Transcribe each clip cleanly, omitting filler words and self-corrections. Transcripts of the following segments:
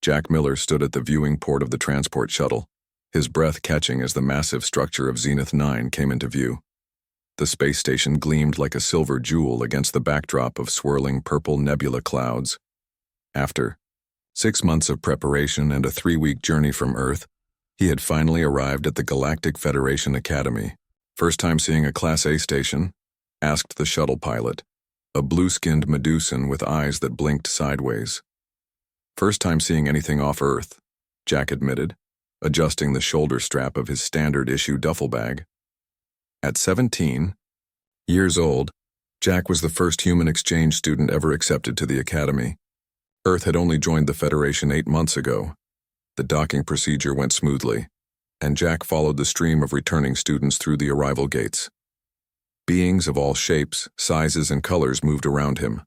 Jack Miller stood at the viewing port of the transport shuttle, his breath catching as the massive structure of Zenith 9 came into view. The space station gleamed like a silver jewel against the backdrop of swirling purple nebula clouds. After 6 months of preparation and a 3-week journey from Earth, he had finally arrived at the Galactic Federation Academy. "First time seeing a Class A station?" asked the shuttle pilot, a blue-skinned Medusan with eyes that blinked sideways. "First time seeing anything off Earth," Jack admitted, adjusting the shoulder strap of his standard-issue duffel bag. At 17 years old, Jack was the first human exchange student ever accepted to the Academy. Earth had only joined the Federation 8 months ago. The docking procedure went smoothly, and Jack followed the stream of returning students through the arrival gates. Beings of all shapes, sizes, and colors moved around him.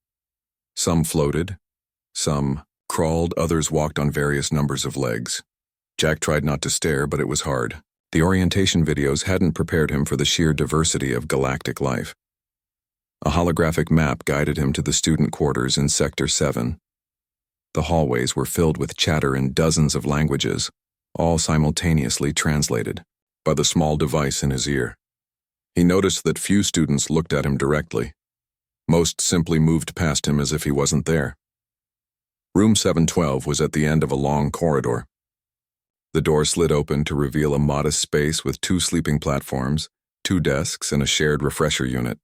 Some floated, some crawled, others walked on various numbers of legs. Jack tried not to stare, but it was hard. The orientation videos hadn't prepared him for the sheer diversity of galactic life. A holographic map guided him to the student quarters in Sector 7. The hallways were filled with chatter in dozens of languages, all simultaneously translated by the small device in his ear. He noticed that few students looked at him directly. Most simply moved past him as if he wasn't there. Room 712 was at the end of a long corridor. The door slid open to reveal a modest space with 2 sleeping platforms, 2 desks, and a shared refresher unit.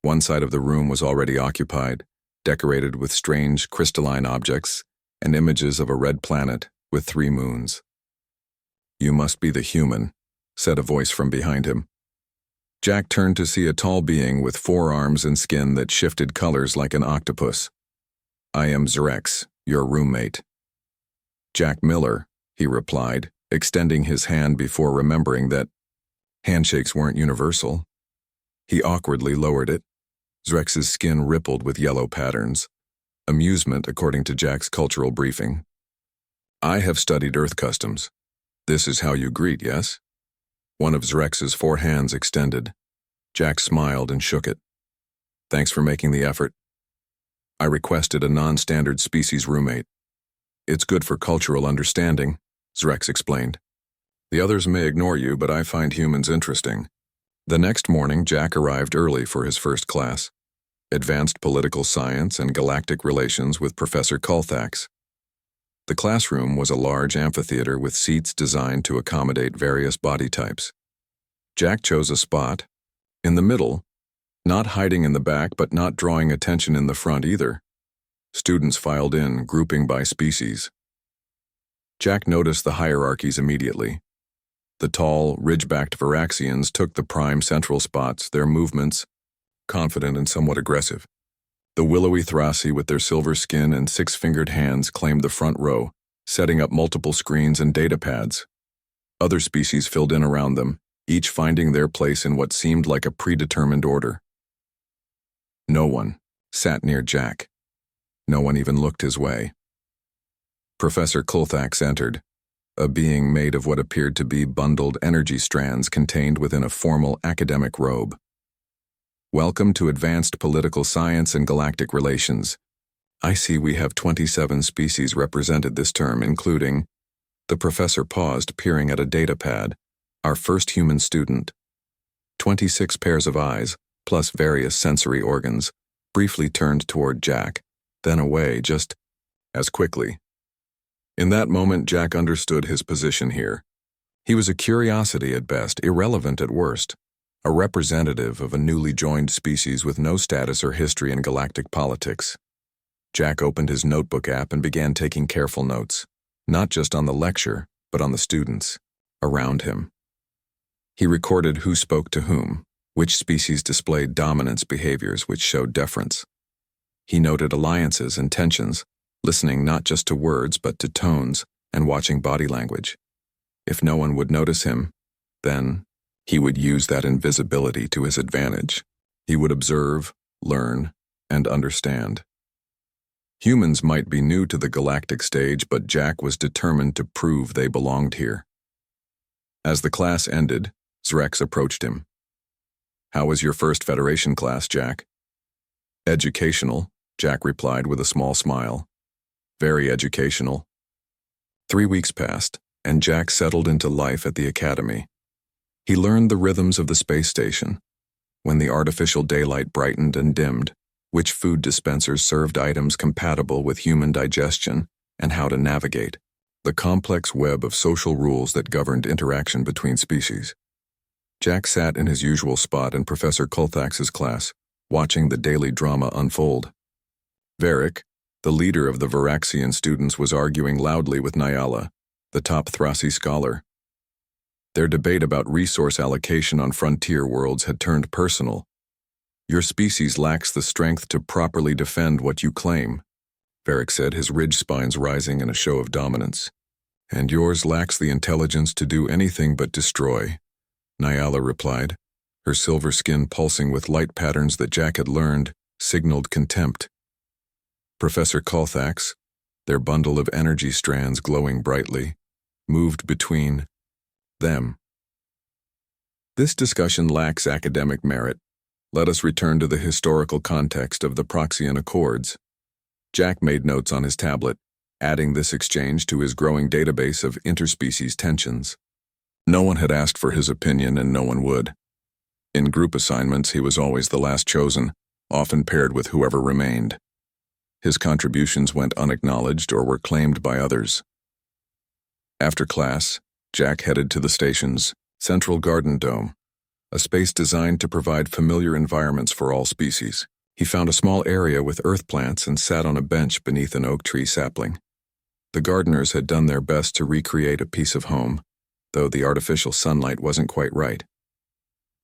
One side of the room was already occupied, decorated with strange crystalline objects and images of a red planet with 3 moons. "You must be the human," said a voice from behind him. Jack turned to see a tall being with 4 arms and skin that shifted colors like an octopus. "I am Zrex, your roommate." "Jack Miller," he replied, extending his hand before remembering that handshakes weren't universal. He awkwardly lowered it. Zrex's skin rippled with yellow patterns. Amusement, according to Jack's cultural briefing. "I have studied Earth customs. This is how you greet, yes?" One of Zrex's 4 hands extended. Jack smiled and shook it. "Thanks for making the effort. I requested a non-standard species roommate. It's good for cultural understanding," Zrex explained. "The others may ignore you, but I find humans interesting." The next morning, Jack arrived early for his first class, Advanced Political Science and Galactic Relations with Professor Colthax. The classroom was a large amphitheater with seats designed to accommodate various body types. Jack chose a spot in the middle, not hiding in the back but not drawing attention in the front either. Students filed in, grouping by species. Jack noticed the hierarchies immediately. The tall, ridge-backed Varaxians took the prime central spots, their movements confident and somewhat aggressive. The willowy Thrasi with their silver skin and 6-fingered hands claimed the front row, setting up multiple screens and data pads. Other species filled in around them, each finding their place in what seemed like a predetermined order. No one sat near Jack. No one even looked his way. Professor Colthax entered, a being made of what appeared to be bundled energy strands contained within a formal academic robe. "Welcome to Advanced Political Science and Galactic Relations. I see we have 27 species represented this term, including..." The professor paused, peering at a data pad. "Our first human student. 26 pairs of eyes, plus various sensory organs," briefly turned toward Jack, then away just as quickly. In that moment, Jack understood his position here. He was a curiosity at best, irrelevant at worst, a representative of a newly joined species with no status or history in galactic politics. Jack opened his notebook app and began taking careful notes, not just on the lecture, but on the students around him. He recorded who spoke to whom, which species displayed dominance behaviors which showed deference. He noted alliances and tensions, listening not just to words but to tones and watching body language. If no one would notice him, then he would use that invisibility to his advantage. He would observe, learn, and understand. Humans might be new to the galactic stage, but Jack was determined to prove they belonged here. As the class ended, Zrex approached him. "How was your first Federation class, Jack?" "Educational," Jack replied with a small smile. "Very educational. 3 weeks passed, and Jack settled into life at the academy. He learned the rhythms of the space station, when the artificial daylight brightened and dimmed, which food dispensers served items compatible with human digestion, and how to navigate the complex web of social rules that governed interaction between species. Jack sat in his usual spot in Professor Colthax's class, watching the daily drama unfold. Varric, the leader of the Varaxian students, was arguing loudly with Nyala, the top Thrasi scholar. Their debate about resource allocation on frontier worlds had turned personal. "Your species lacks the strength to properly defend what you claim," Varric said, his ridge spines rising in a show of dominance. "And yours lacks the intelligence to do anything but destroy," Nyala replied, her silver skin pulsing with light patterns that Jack had learned, signaled contempt. Professor Colthax, their bundle of energy strands glowing brightly, moved between them. "This discussion lacks academic merit. Let us return to the historical context of the Proxian Accords." Jack made notes on his tablet, adding this exchange to his growing database of interspecies tensions. No one had asked for his opinion, and no one would. In group assignments, he was always the last chosen, often paired with whoever remained. His contributions went unacknowledged or were claimed by others. After class, Jack headed to the station's central garden dome, a space designed to provide familiar environments for all species. He found a small area with earth plants and sat on a bench beneath an oak tree sapling. The gardeners had done their best to recreate a piece of home, though the artificial sunlight wasn't quite right.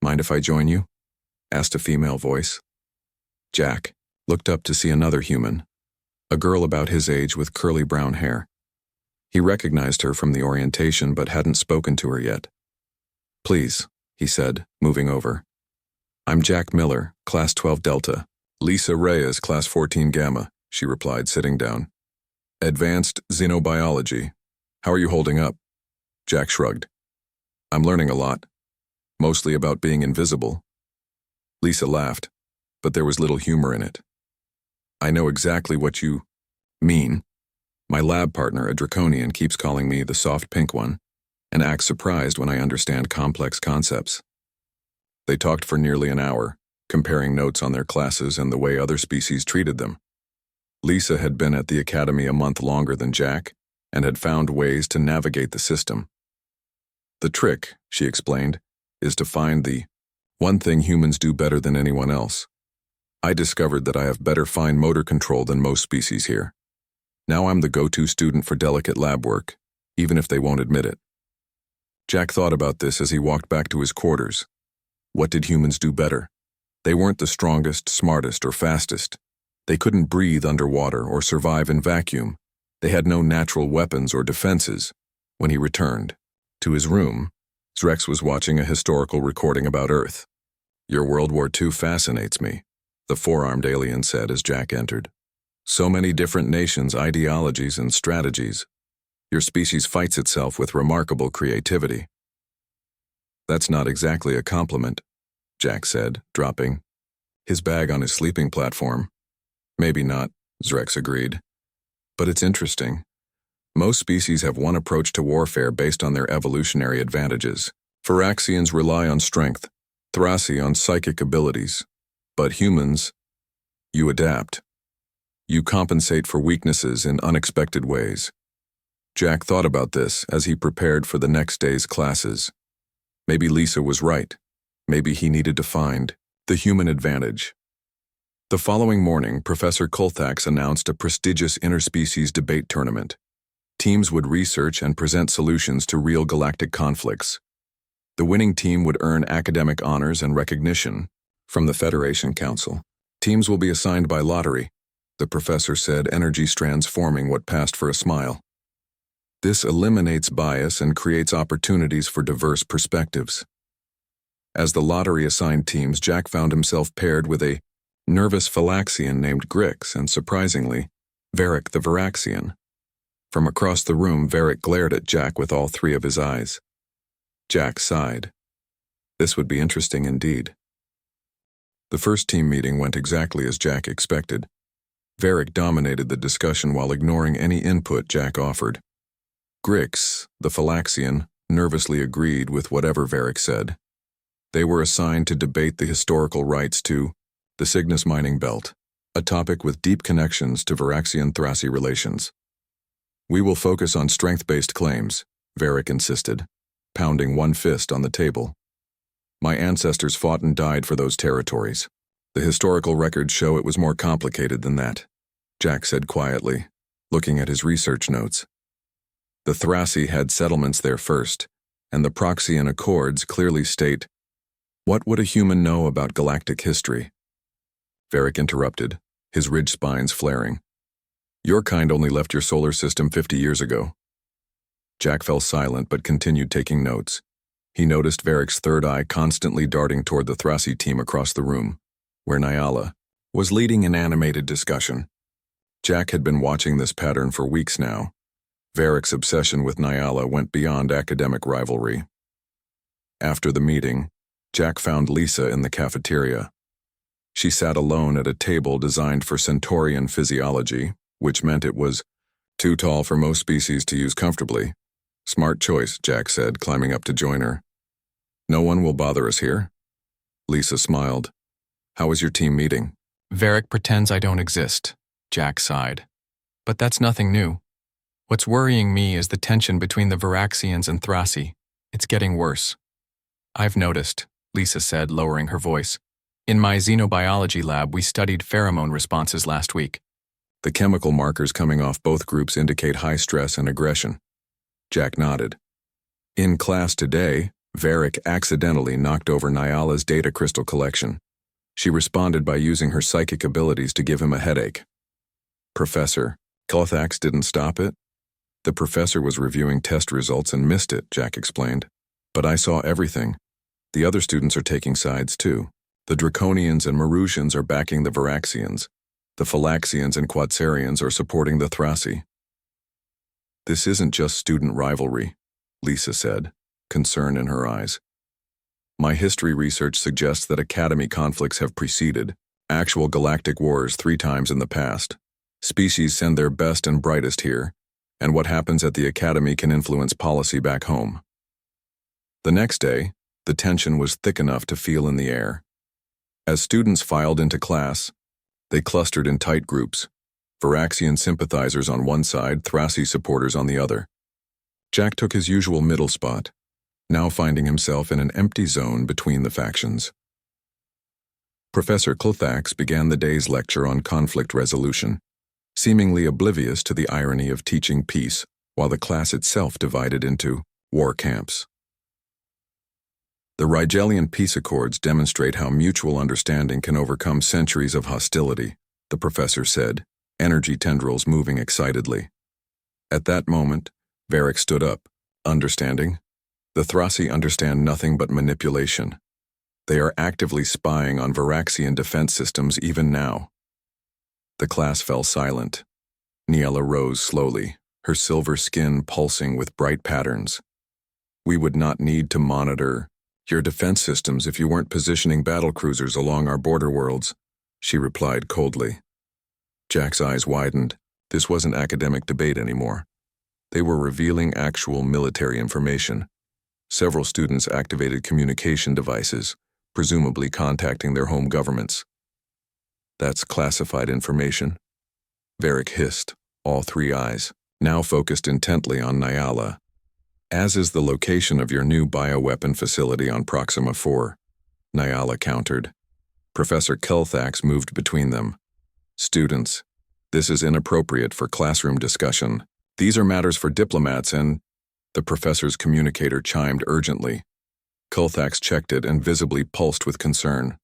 "Mind if I join you?" asked a female voice. Jack looked up to see another human, a girl about his age with curly brown hair. He recognized her from the orientation but hadn't spoken to her yet. "Please," he said, moving over. "I'm Jack Miller, Class 12 Delta. Lisa Reyes, Class 14 Gamma," she replied, sitting down. "Advanced Xenobiology. How are you holding up?" Jack shrugged. "I'm learning a lot, mostly about being invisible." Lisa laughed, but there was little humor in it. "I know exactly what you mean. My lab partner, a Draconian, keeps calling me the soft pink one, and acts surprised when I understand complex concepts." They talked for nearly an hour, comparing notes on their classes and the way other species treated them. Lisa had been at the academy a month longer than Jack, and had found ways to navigate the system. "The trick," she explained, "is to find the one thing humans do better than anyone else. I discovered that I have better fine motor control than most species here. Now I'm the go-to student for delicate lab work, even if they won't admit it." Jack thought about this as he walked back to his quarters. What did humans do better? They weren't the strongest, smartest, or fastest. They couldn't breathe underwater or survive in vacuum. They had no natural weapons or defenses. When he returned to his room, Zrex was watching a historical recording about Earth. "Your World War II fascinates me," the four-armed alien said as Jack entered. "So many different nations, ideologies, and strategies. Your species fights itself with remarkable creativity." "That's not exactly a compliment," Jack said, dropping his bag on his sleeping platform. "Maybe not," Zrex agreed. "But it's interesting. Most species have one approach to warfare based on their evolutionary advantages. Varaxians rely on strength, Thrasi on psychic abilities. But humans, you adapt. You compensate for weaknesses in unexpected ways." Jack thought about this as he prepared for the next day's classes. Maybe Lisa was right. Maybe he needed to find the human advantage. The following morning, Professor Colthax announced a prestigious interspecies debate tournament. Teams would research and present solutions to real galactic conflicts. The winning team would earn academic honors and recognition from the Federation Council. "Teams will be assigned by lottery," the professor said, energy strands forming what passed for a smile. "This eliminates bias and creates opportunities for diverse perspectives." As the lottery assigned teams, Jack found himself paired with a nervous Phylaxian named Grix and, surprisingly, Varric the Varaxian. From across the room, Varric glared at Jack with all three of his eyes. Jack sighed. This would be interesting indeed. The first team meeting went exactly as Jack expected. Varric dominated the discussion while ignoring any input Jack offered. Grix, the Phylaxian, nervously agreed with whatever Varric said. They were assigned to debate the historical rights to the Cygnus mining belt, a topic with deep connections to Varaxian-Thrassi relations. We will focus on strength-based claims, Varric insisted, pounding one fist on the table. My ancestors fought and died for those territories. The historical records show it was more complicated than that, Jack said quietly, looking at his research notes. The Thrassi had settlements there first, and the Proxian Accords clearly state, what would a human know about galactic history? Varric interrupted, his ridge spines flaring. Your kind only left your solar system 50 years ago. Jack fell silent but continued taking notes. He noticed Varric's third eye constantly darting toward the Thrassi team across the room, where Nyala was leading an animated discussion. Jack had been watching this pattern for weeks now. Varric's obsession with Nyala went beyond academic rivalry. After the meeting, Jack found Lisa in the cafeteria. She sat alone at a table designed for Centaurian physiology, which meant it was too tall for most species to use comfortably. Smart choice, Jack said, climbing up to join her. No one will bother us here? Lisa smiled. How was your team meeting? Varric pretends I don't exist, Jack sighed. But that's nothing new. What's worrying me is the tension between the Varaxians and Thrassi. It's getting worse. I've noticed, Lisa said, lowering her voice. In my xenobiology lab, we studied pheromone responses last week. The chemical markers coming off both groups indicate high stress and aggression. Jack nodded. In class today, Varric accidentally knocked over Nyala's data crystal collection. She responded by using her psychic abilities to give him a headache. Professor, Kelthax didn't stop it? The professor was reviewing test results and missed it, Jack explained. But I saw everything. The other students are taking sides too. The Draconians and Marusians are backing the Varaxians. The Phylaxians and Quadsarians are supporting the Thrassi. This isn't just student rivalry, Lisa said, concern in her eyes. My history research suggests that academy conflicts have preceded actual galactic wars 3 times in the past. Species send their best and brightest here, and what happens at the academy can influence policy back home. The next day, the tension was thick enough to feel in the air. As students filed into class, they clustered in tight groups, Varaxian sympathizers on one side, Thrassi supporters on the other. Jack took his usual middle spot, now finding himself in an empty zone between the factions. Professor Kelthax began the day's lecture on conflict resolution, seemingly oblivious to the irony of teaching peace while the class itself divided into war camps. The Rigelian peace accords demonstrate how mutual understanding can overcome centuries of hostility, the professor said, energy tendrils moving excitedly. At that moment, Varric stood up. Understanding? The Thrassi understand nothing but manipulation. They are actively spying on Varaxian defense systems even now. The class fell silent. Niela rose slowly, her silver skin pulsing with bright patterns. We would not need to monitor your defense systems if you weren't positioning battlecruisers along our border worlds, she replied coldly. Jack's eyes widened. This wasn't academic debate anymore. They were revealing actual military information. Several students activated communication devices, presumably contacting their home governments. That's classified information, Varric hissed, all 3 eyes, now focused intently on Nyala. As is the location of your new bioweapon facility on Proxima 4, Nyala countered. Professor Kelthax moved between them. Students, this is inappropriate for classroom discussion. These are matters for diplomats and... The professor's communicator chimed urgently. Kelthax checked it and visibly pulsed with concern.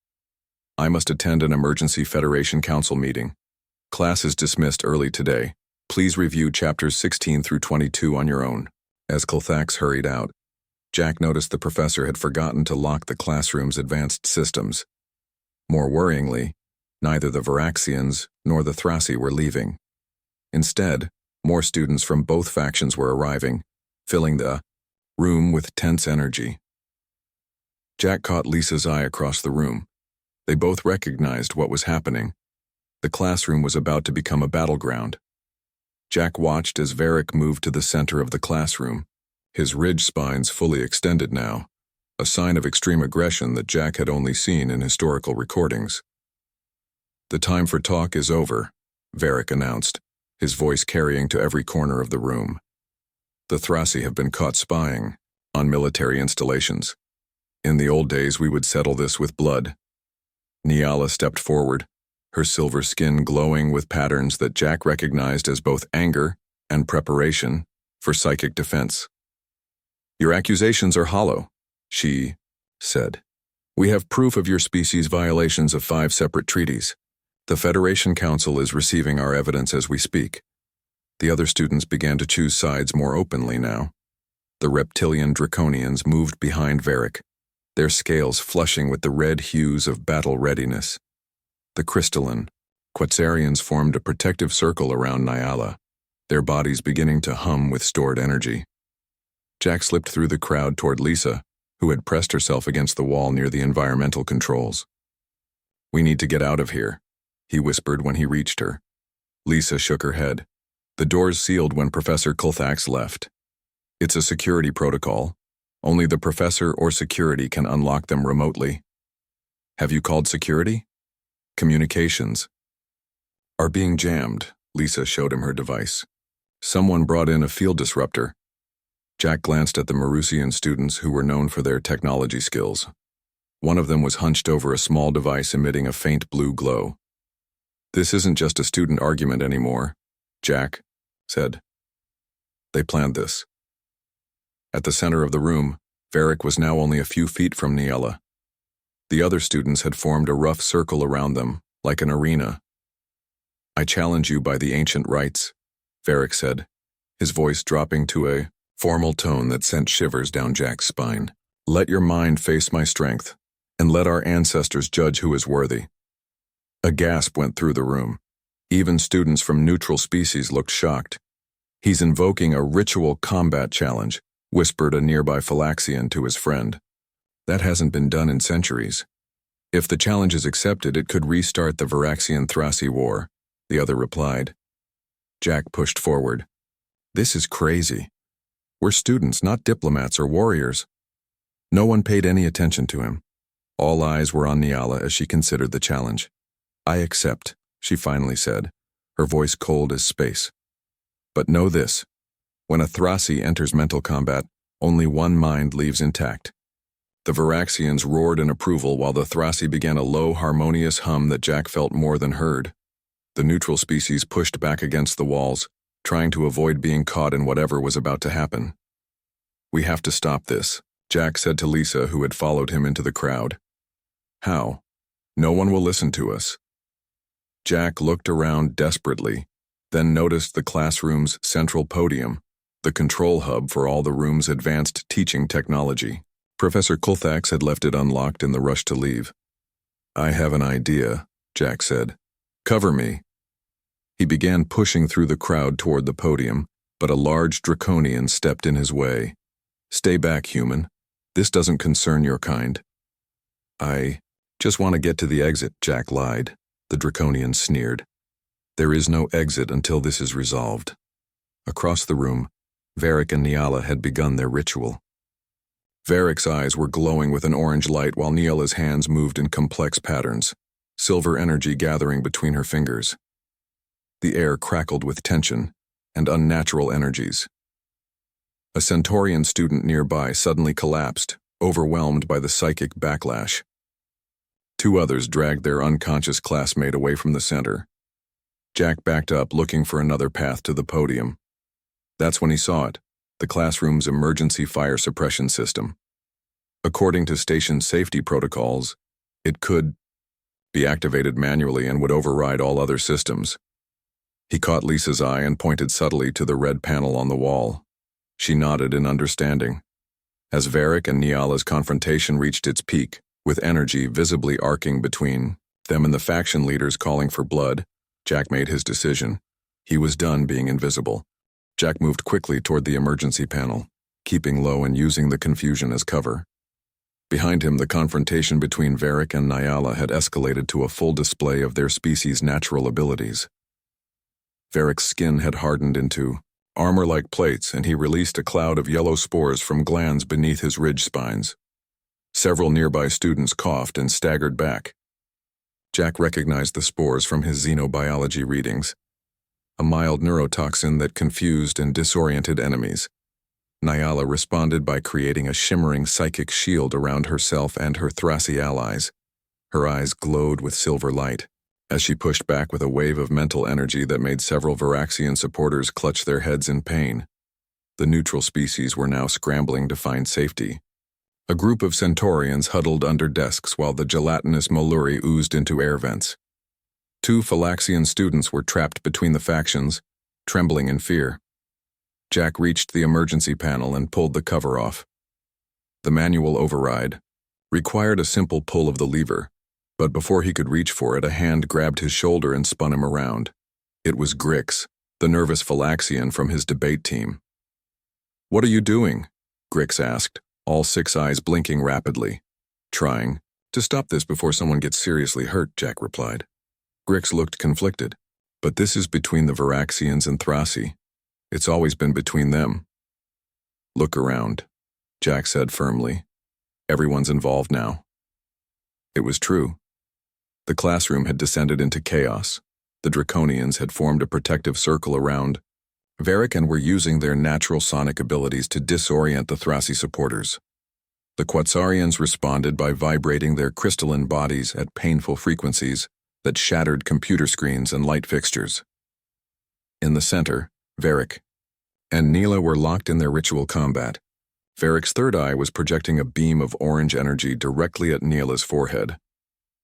I must attend an emergency Federation Council meeting. Class is dismissed early today. Please review chapters 16 through 22 on your own. As Kelthax hurried out, Jack noticed the professor had forgotten to lock the classroom's advanced systems. More worryingly, neither the Varaxians nor the Thrassi were leaving. Instead, more students from both factions were arriving, filling the room with tense energy. Jack caught Lisa's eye across the room. They both recognized what was happening. The classroom was about to become a battleground. Jack watched as Varric moved to the center of the classroom, his ridge spines fully extended now, a sign of extreme aggression that Jack had only seen in historical recordings. "The time for talk is over," Varric announced, his voice carrying to every corner of the room. "The Thrasi have been caught spying on military installations. In the old days, we would settle this with blood." Niala stepped forward, her silver skin glowing with patterns that Jack recognized as both anger and preparation for psychic defense. "Your accusations are hollow," she said. "We have proof of your species' violations of 5 separate treaties. The Federation Council is receiving our evidence as we speak." The other students began to choose sides more openly now. The reptilian draconians moved behind Varric, their scales flushing with the red hues of battle readiness. The crystalline Quetzarians formed a protective circle around Niala, their bodies beginning to hum with stored energy. Jack slipped through the crowd toward Lisa, who had pressed herself against the wall near the environmental controls. "We need to get out of here," he whispered when he reached her. Lisa shook her head. "The doors sealed when Professor Kulthax left. It's a security protocol. Only the professor or security can unlock them remotely." "Have you called security?" "Communications are being jammed." Lisa showed him her device. "Someone brought in a field disruptor." Jack glanced at the Marusian students who were known for their technology skills. One of them was hunched over a small device emitting a faint blue glow. "This isn't just a student argument anymore," Jack said. "They planned this." At the center of the room, Varric was now only a few feet from Niala. The other students had formed a rough circle around them, like an arena. "I challenge you by the ancient rites," Varric said, his voice dropping to a formal tone that sent shivers down Jack's spine. "Let your mind face my strength, and let our ancestors judge who is worthy." A gasp went through the room. Even students from neutral species looked shocked. "He's invoking a ritual combat challenge," whispered a nearby Phylaxian to his friend. "That hasn't been done in centuries. If the challenge is accepted, it could restart the Varaxian-Thrasi War," the other replied. Jack pushed forward. "This is crazy. We're students, not diplomats or warriors." No one paid any attention to him. All eyes were on Niala as she considered the challenge. "I accept," she finally said, her voice cold as space. "But know this. When a Thrasi enters mental combat, only one mind leaves intact." The Varaxians roared in approval while the Thrasi began a low, harmonious hum that Jack felt more than heard. The neutral species pushed back against the walls, trying to avoid being caught in whatever was about to happen. "We have to stop this," Jack said to Lisa, who had followed him into the crowd. "How? No one will listen to us." Jack looked around desperately, then noticed the classroom's central podium, the control hub for all the room's advanced teaching technology. Professor Kulthax had left it unlocked in the rush to leave. "I have an idea," Jack said. "Cover me." He began pushing through the crowd toward the podium, but a large draconian stepped in his way. "Stay back, human. This doesn't concern your kind." "I just want to get to the exit," Jack lied. The draconian sneered. "There is no exit until this is resolved." Across the room, Varric and Niala had begun their ritual. Varric's eyes were glowing with an orange light while Niala's hands moved in complex patterns, silver energy gathering between her fingers. The air crackled with tension and unnatural energies. A Centaurian student nearby suddenly collapsed, overwhelmed by the psychic backlash. 2 others dragged their unconscious classmate away from the center. Jack backed up, looking for another path to the podium. That's when he saw it, the classroom's emergency fire suppression system. According to station safety protocols, it could be activated manually and would override all other systems. He caught Lisa's eye and pointed subtly to the red panel on the wall. She nodded in understanding. As Varric and Niala's confrontation reached its peak, with energy visibly arcing between them and the faction leaders calling for blood, Jack made his decision. He was done being invisible. Jack moved quickly toward the emergency panel, keeping low and using the confusion as cover. Behind him, the confrontation between Varric and Niala had escalated to a full display of their species' natural abilities. Varric's skin had hardened into armor-like plates, and he released a cloud of yellow spores from glands beneath his ridge spines. Several nearby students coughed and staggered back. Jack recognized the spores from his xenobiology readings, a mild neurotoxin that confused and disoriented enemies. Nyala responded by creating a shimmering psychic shield around herself and her Thrasi allies. Her eyes glowed with silver light as she pushed back with a wave of mental energy that made several Varaxian supporters clutch their heads in pain. The neutral species were now scrambling to find safety. A group of Centaurians huddled under desks while the gelatinous Moluri oozed into air vents. 2 Phylaxian students were trapped between the factions, trembling in fear. Jack reached the emergency panel and pulled the cover off. The manual override required a simple pull of the lever, but before he could reach for it, a hand grabbed his shoulder and spun him around. It was Grix, the nervous Phylaxian from his debate team. "What are you doing?" Grix asked, all 6 eyes blinking rapidly. "Trying to stop this before someone gets seriously hurt," Jack replied. Grix looked conflicted. "But this is between the Varaxians and Thrasi. It's always been between them." "Look around," Jack said firmly. "Everyone's involved now." It was true. The classroom had descended into chaos. The Draconians had formed a protective circle around Varric and were using their natural sonic abilities to disorient the Thrasi supporters. The Quetzarians responded by vibrating their crystalline bodies at painful frequencies that shattered computer screens and light fixtures. In the center, Varric and Neela were locked in their ritual combat. Varric's third eye was projecting a beam of orange energy directly at Neela's forehead,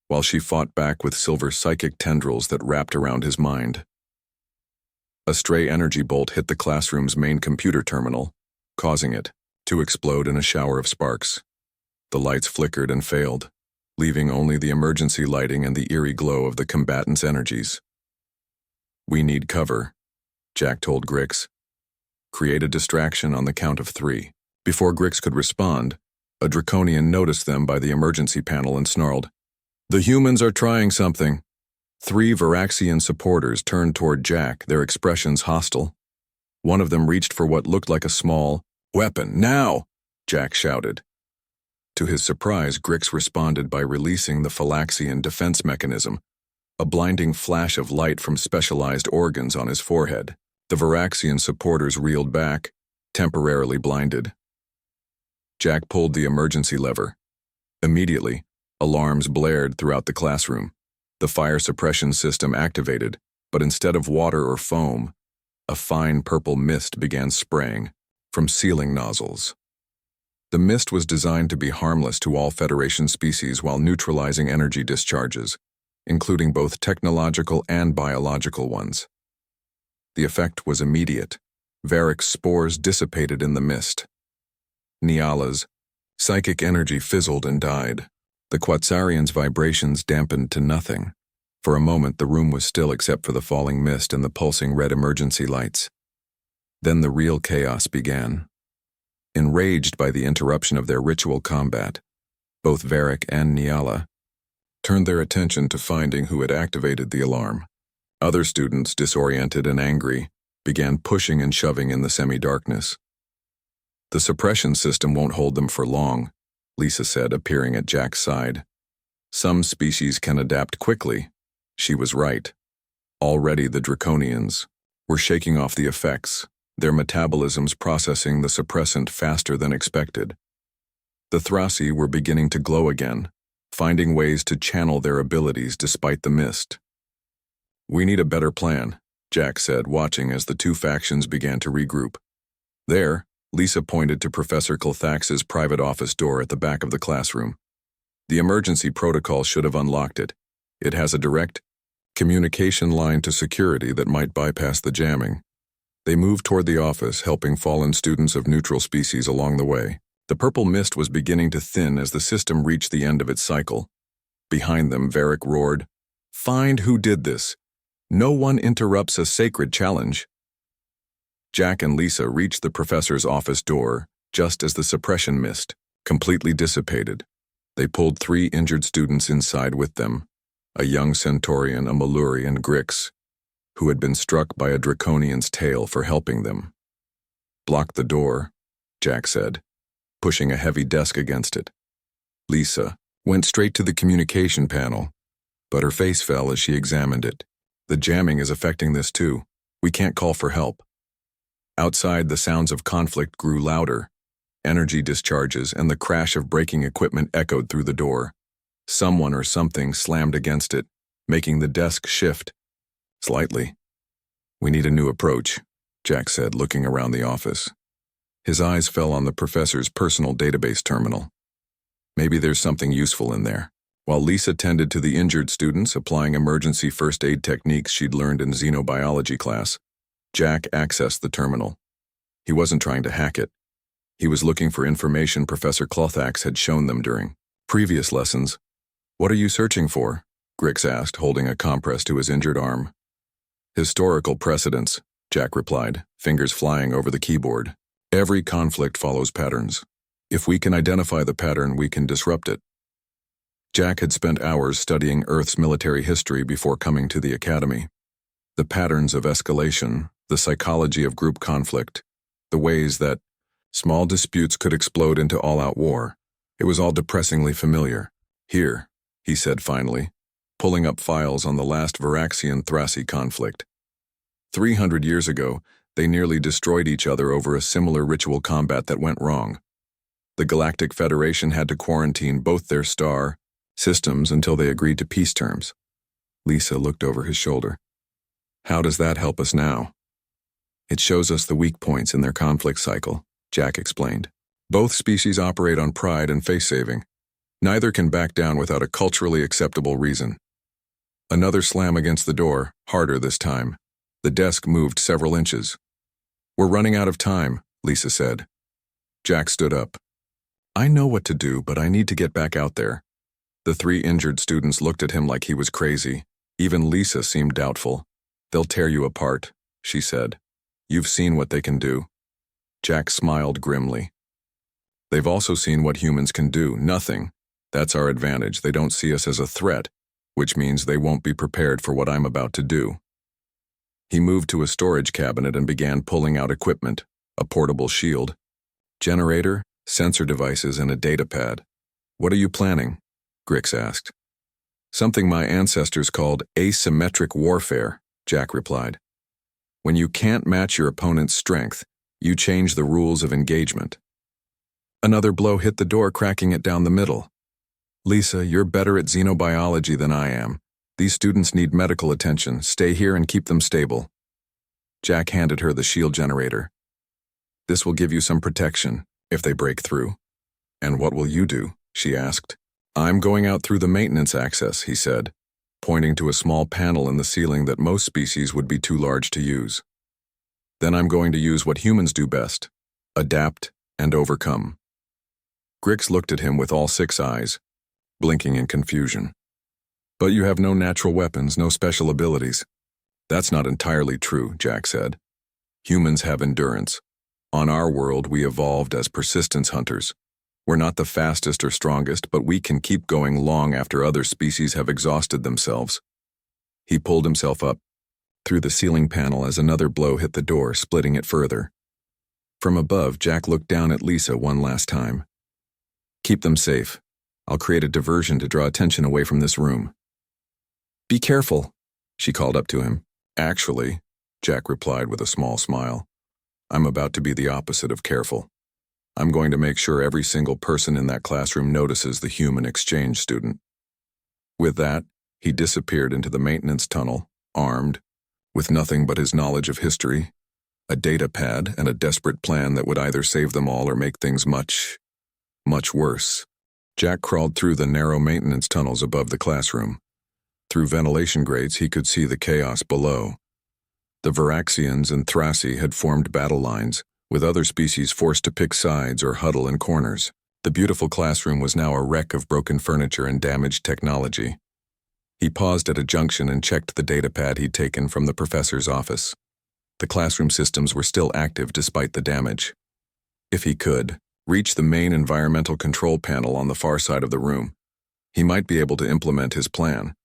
while she fought back with silver psychic tendrils that wrapped around his mind. A stray energy bolt hit the classroom's main computer terminal, causing it to explode in a shower of sparks. The lights flickered and failed, leaving only the emergency lighting and the eerie glow of the combatants' energies. "We need cover," Jack told Grix. "Create a distraction on the count of 3. Before Grix could respond, a Draconian noticed them by the emergency panel and snarled, "The humans are trying something." 3 Varaxian supporters turned toward Jack, their expressions hostile. One of them reached for what looked like a small weapon. "Now!" Jack shouted. To his surprise, Grix responded by releasing the Phylaxian defense mechanism, a blinding flash of light from specialized organs on his forehead. The Varaxian supporters reeled back, temporarily blinded. Jack pulled the emergency lever. Immediately, alarms blared throughout the classroom. The fire suppression system activated, but instead of water or foam, a fine purple mist began spraying from ceiling nozzles. The mist was designed to be harmless to all Federation species while neutralizing energy discharges, including both technological and biological ones. The effect was immediate. Varric's spores dissipated in the mist. Nyala's psychic energy fizzled and died. The Quetzarians' vibrations dampened to nothing. For a moment, the room was still except for the falling mist and the pulsing red emergency lights. Then the real chaos began. Enraged by the interruption of their ritual combat, both Varric and Nyala turned their attention to finding who had activated the alarm. Other students, disoriented and angry, began pushing and shoving in the semi-darkness. "The suppression system won't hold them for long," Lisa said, appearing at Jack's side. "Some species can adapt quickly." She was right. Already the Draconians were shaking off the effects, their metabolisms processing the suppressant faster than expected. The Thrasi were beginning to glow again, finding ways to channel their abilities despite the mist. "We need a better plan," Jack said, watching as the 2 factions began to regroup. There, Lisa pointed to Professor Clothax's private office door at the back of the classroom. "The emergency protocol should have unlocked it. It has a direct communication line to security that might bypass the jamming." They moved toward the office, helping fallen students of neutral species along the way. The purple mist was beginning to thin as the system reached the end of its cycle. Behind them, Varric roared, "Find who did this. No one interrupts a sacred challenge." Jack and Lisa reached the professor's office door just as the suppression mist completely dissipated. They pulled 3 injured students inside with them, a young Centaurian, a Moluri, and Grix, who had been struck by a draconian's tail for helping them. "Block the door," Jack said, pushing a heavy desk against it. Lisa went straight to the communication panel, but her face fell as she examined it. "The jamming is affecting this too. We can't call for help." Outside, the sounds of conflict grew louder. Energy discharges and the crash of breaking equipment echoed through the door. Someone or something slammed against it, making the desk shift slightly. "We need a new approach," Jack said, looking around the office. His eyes fell on the professor's personal database terminal. Maybe there's something useful in there. While Lisa tended to the injured students, applying emergency first aid techniques she'd learned in xenobiology class, Jack accessed the terminal. He wasn't trying to hack it. He was looking for information Professor Clothax had shown them during previous lessons. "What are you searching for?" Grix asked, holding a compress to his injured arm. "Historical precedents," Jack replied, fingers flying over the keyboard. "Every conflict follows patterns. If we can identify the pattern, we can disrupt it." Jack had spent hours studying Earth's military history before coming to the Academy. The patterns of escalation, the psychology of group conflict, the ways that small disputes could explode into all-out war. It was all depressingly familiar. "Here," he said finally, pulling up files on the last Varaxian-Thrassi conflict. 300 years ago, they nearly destroyed each other over a similar ritual combat that went wrong. The Galactic Federation had to quarantine both their star systems until they agreed to peace terms. Lisa looked over his shoulder. "How does that help us now?" "It shows us the weak points in their conflict cycle," Jack explained. "Both species operate on pride and face-saving. Neither can back down without a culturally acceptable reason." Another slam against the door, harder this time. The desk moved several inches. "We're running out of time," Lisa said. Jack stood up. "I know what to do, but I need to get back out there." The three injured students looked at him like he was crazy. Even Lisa seemed doubtful. "They'll tear you apart," she said. "You've seen what they can do." Jack smiled grimly. "They've also seen what humans can do. Nothing. That's our advantage. They don't see us as a threat, which means they won't be prepared for what I'm about to do." He moved to a storage cabinet and began pulling out equipment, a portable shield, generator, sensor devices, and a data pad. "What are you planning?" Grix asked. "Something my ancestors called asymmetric warfare," Jack replied. "When you can't match your opponent's strength, you change the rules of engagement." Another blow hit the door, cracking it down the middle. "Lisa, you're better at xenobiology than I am. These students need medical attention. Stay here and keep them stable." Jack handed her the shield generator. "This will give you some protection if they break through." "And what will you do?" she asked. "I'm going out through the maintenance access," he said, pointing to a small panel in the ceiling that most species would be too large to use. "Then I'm going to use what humans do best: adapt and overcome." Grix looked at him with all six eyes, blinking in confusion. "But you have no natural weapons, no special abilities." "That's not entirely true," Jack said. "Humans have endurance. On our world, we evolved as persistence hunters. We're not the fastest or strongest, but we can keep going long after other species have exhausted themselves." He pulled himself up through the ceiling panel as another blow hit the door, splitting it further. From above, Jack looked down at Lisa one last time. "Keep them safe. I'll create a diversion to draw attention away from this room." "Be careful," she called up to him. "Actually," Jack replied with a small smile, "I'm about to be the opposite of careful. I'm going to make sure every single person in that classroom notices the human exchange student." With that, he disappeared into the maintenance tunnel, armed, with nothing but his knowledge of history, a data pad, and a desperate plan that would either save them all or make things much, much worse. Jack crawled through the narrow maintenance tunnels above the classroom. Through ventilation grates, he could see the chaos below. The Varaxians and Thrassi had formed battle lines, with other species forced to pick sides or huddle in corners. The beautiful classroom was now a wreck of broken furniture and damaged technology. He paused at a junction and checked the datapad he'd taken from the professor's office. The classroom systems were still active despite the damage. If he could reach the main environmental control panel on the far side of the room, he might be able to implement his plan.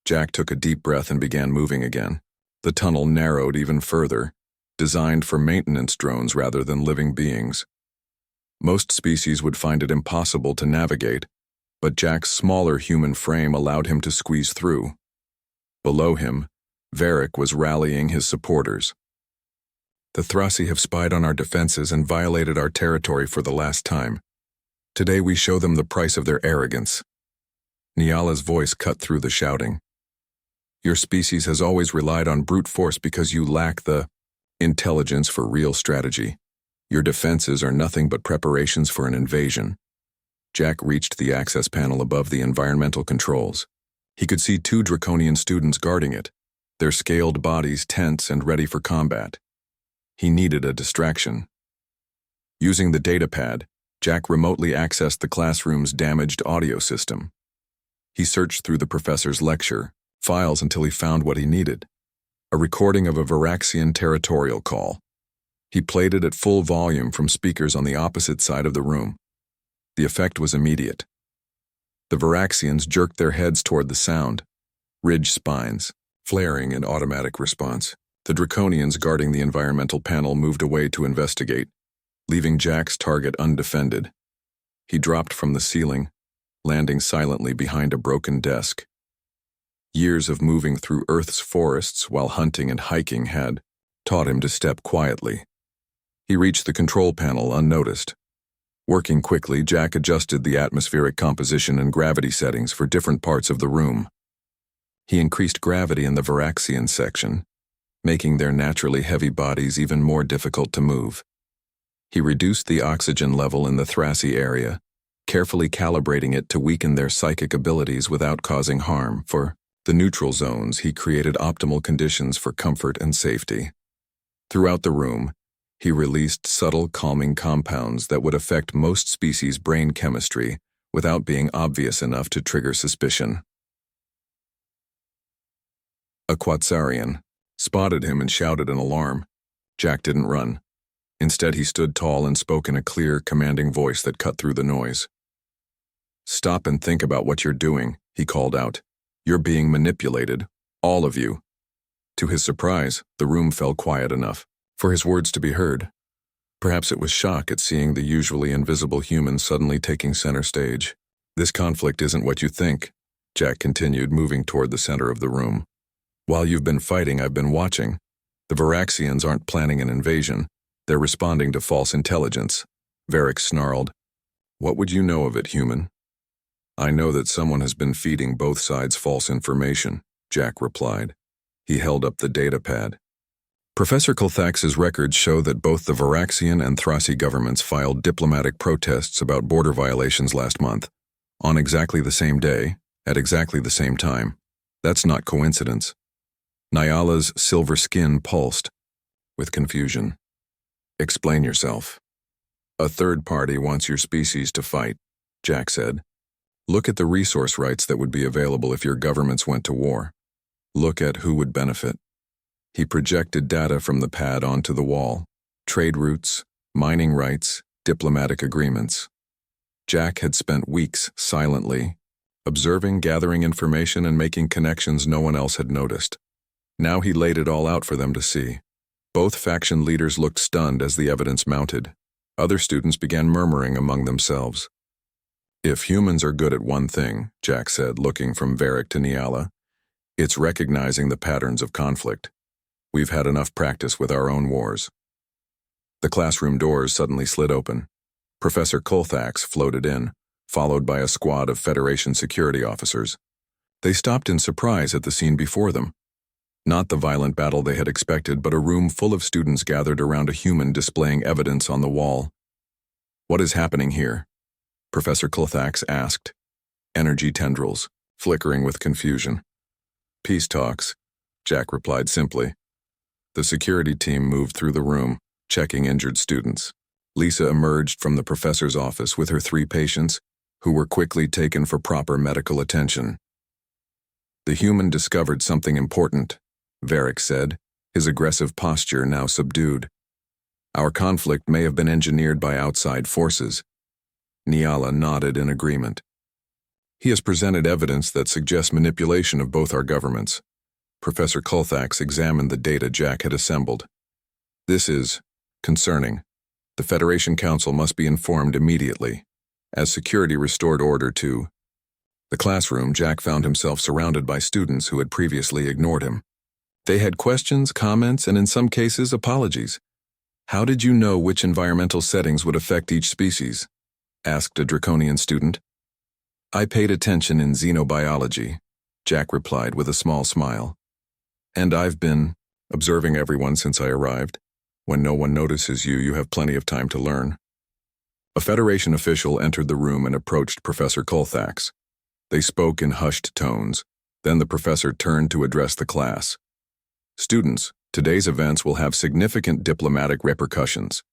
Jack took a deep breath and began moving again. The tunnel narrowed even further, designed for maintenance drones rather than living beings. Most species would find it impossible to navigate, but Jack's smaller human frame allowed him to squeeze through. Below him, Varric was rallying his supporters. "The Thrasi have spied on our defenses and violated our territory for the last time. Today we show them the price of their arrogance." Nyala's voice cut through the shouting. "Your species has always relied on brute force because you lack the intelligence for real strategy. Your defenses are nothing but preparations for an invasion." Jack reached the access panel above the environmental controls. He could see 2 draconian students guarding it, their scaled bodies tense and ready for combat. He needed a distraction. Using the datapad, Jack remotely accessed the classroom's damaged audio system. He searched through the professor's lecture files until he found what he needed: a recording of a Varaxian territorial call. He played it at full volume from speakers on the opposite side of the room. The effect was immediate. The Varaxians jerked their heads toward the sound, ridge spines flaring in automatic response. The Draconians guarding the environmental panel moved away to investigate, leaving Jack's target undefended. He dropped from the ceiling, landing silently behind a broken desk. Years of moving through Earth's forests while hunting and hiking had taught him to step quietly. He reached the control panel unnoticed. Working quickly, Jack adjusted the atmospheric composition and gravity settings for different parts of the room. He increased gravity in the Varaxian section, making their naturally heavy bodies even more difficult to move. He reduced the oxygen level in the Thrasi area, carefully calibrating it to weaken their psychic abilities without causing harm. For the neutral zones, he created optimal conditions for comfort and safety. Throughout the room, he released subtle calming compounds that would affect most species' brain chemistry without being obvious enough to trigger suspicion. A Quatsarian spotted him and shouted in alarm. Jack didn't run. Instead, he stood tall and spoke in a clear, commanding voice that cut through the noise. "Stop and think about what you're doing," he called out. "You're being manipulated, all of you." To his surprise, the room fell quiet enough for his words to be heard. Perhaps it was shock at seeing the usually invisible human suddenly taking center stage. "This conflict isn't what you think," Jack continued, moving toward the center of the room. "While you've been fighting, I've been watching. The Varaxians aren't planning an invasion. They're responding to false intelligence." Varric snarled. "What would you know of it, human?" "I know that someone has been feeding both sides false information," Jack replied. He held up the datapad. Professor Colthax's records show that both the Varaxian and Thrasi governments filed diplomatic protests about border violations last month, on exactly the same day, at exactly the same time. That's not coincidence. Nyala's silver skin pulsed with confusion. "Explain yourself." "A third party wants your species to fight," Jack said. "Look at the resource rights that would be available if your governments went to war. Look at who would benefit." He projected data from the pad onto the wall: trade routes, mining rights, diplomatic agreements. Jack had spent weeks silently, observing, gathering information, and making connections no one else had noticed. Now he laid it all out for them to see. Both faction leaders looked stunned as the evidence mounted. Other students began murmuring among themselves. "If humans are good at one thing," Jack said, looking from Varric to Nyala, "it's recognizing the patterns of conflict. We've had enough practice with our own wars." The classroom doors suddenly slid open. Professor Colthax floated in, followed by a squad of Federation security officers. They stopped in surprise at the scene before them. Not the violent battle they had expected, but a room full of students gathered around a human displaying evidence on the wall. "What is happening here?" Professor Colthax asked, energy tendrils flickering with confusion. "Peace talks," Jack replied simply. The security team moved through the room, checking injured students. Lisa emerged from the professor's office with her 3 patients, who were quickly taken for proper medical attention. "The human discovered something important," Varric said, his aggressive posture now subdued. "Our conflict may have been engineered by outside forces." Nyala nodded in agreement. "He has presented evidence that suggests manipulation of both our governments. Professor Colfax examined the data Jack had assembled. This is concerning. The Federation Council must be informed immediately. As security restored order to the classroom, Jack found himself surrounded by students who had previously ignored him. They had questions, comments, and in some cases, apologies. "How did you know which environmental settings would affect each species?" asked a draconian student. "I paid attention in xenobiology," Jack replied with a small smile. "And I've been observing everyone since I arrived. When no one notices you, you have plenty of time to learn." A Federation official entered the room and approached Professor Colfax. They spoke in hushed tones. Then the professor turned to address the class. "Students, today's events will have significant diplomatic repercussions.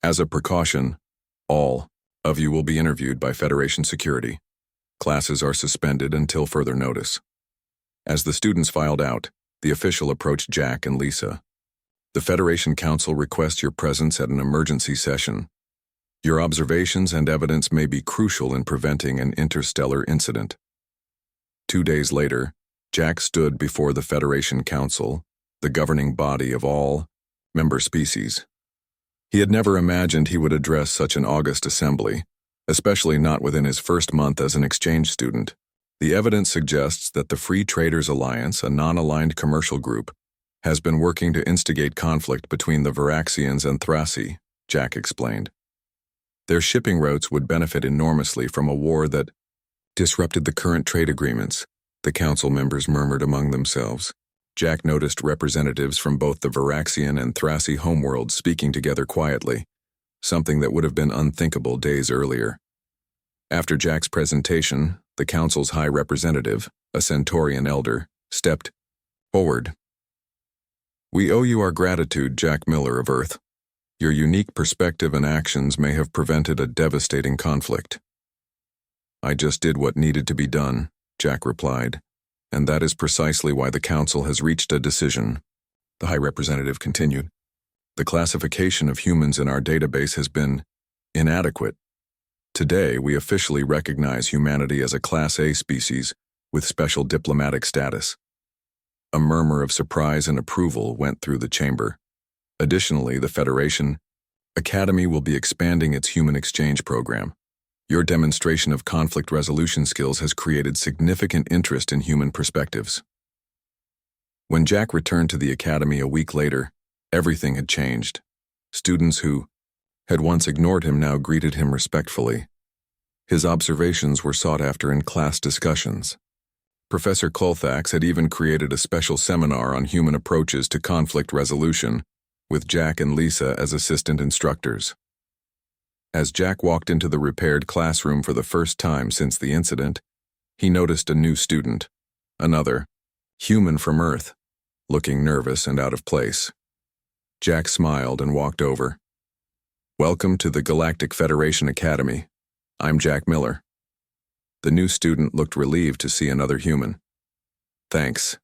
As a precaution, all of you will be interviewed by Federation security. Classes are suspended until further notice." As the students filed out, the official approached Jack and Lisa. "The Federation Council requests your presence at an emergency session. Your observations and evidence may be crucial in preventing an interstellar incident." 2 days later, Jack stood before the Federation Council, the governing body of all member species. He had never imagined he would address such an august assembly, especially not within his first month as an exchange student. The evidence suggests that the Free Traders Alliance, a non-aligned commercial group, has been working to instigate conflict between the Varaxians and Thrasi, Jack explained. Their shipping routes would benefit enormously from a war that disrupted the current trade agreements, the council members murmured among themselves. Jack noticed representatives from both the Varaxian and Thrasi homeworlds speaking together quietly, something that would have been unthinkable days earlier. After Jack's presentation, the council's high representative, a Centaurian elder, stepped forward. "We owe you our gratitude, Jack Miller of Earth. Your unique perspective and actions may have prevented a devastating conflict." "I just did what needed to be done," Jack replied, "and that is precisely why the Council has reached a decision," the High Representative continued. "The classification of humans in our database has been inadequate. Today, we officially recognize humanity as a Class A species with special diplomatic status." A murmur of surprise and approval went through the chamber. Additionally, the Federation Academy will be expanding its human exchange program. Your demonstration of conflict resolution skills has created significant interest in human perspectives. When Jack returned to the Academy a week later, everything had changed. Students who had once ignored him now greeted him respectfully. His observations were sought after in class discussions. Professor Colfax had even created a special seminar on human approaches to conflict resolution, with Jack and Lisa as assistant instructors. As Jack walked into the repaired classroom for the first time since the incident, he noticed a new student, another, human from Earth, looking nervous and out of place. Jack smiled and walked over. "Welcome to the Galactic Federation Academy. I'm Jack Miller." The new student looked relieved to see another human. "Thanks.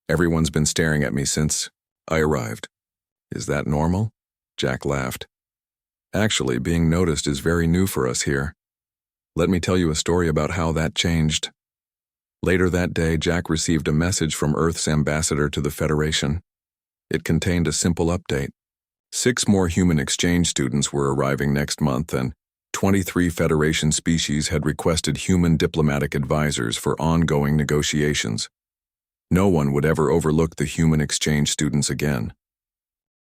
Everyone's been staring at me since I arrived." "Is that normal?" Jack laughed. "Actually, being noticed is very new for us here. Let me tell you a story about how that changed." Later that day, Jack received a message from Earth's ambassador to the Federation. It contained a simple update. 6 more human exchange students were arriving next month, and 23 Federation species had requested human diplomatic advisors for ongoing negotiations. No one would ever overlook the human exchange students again.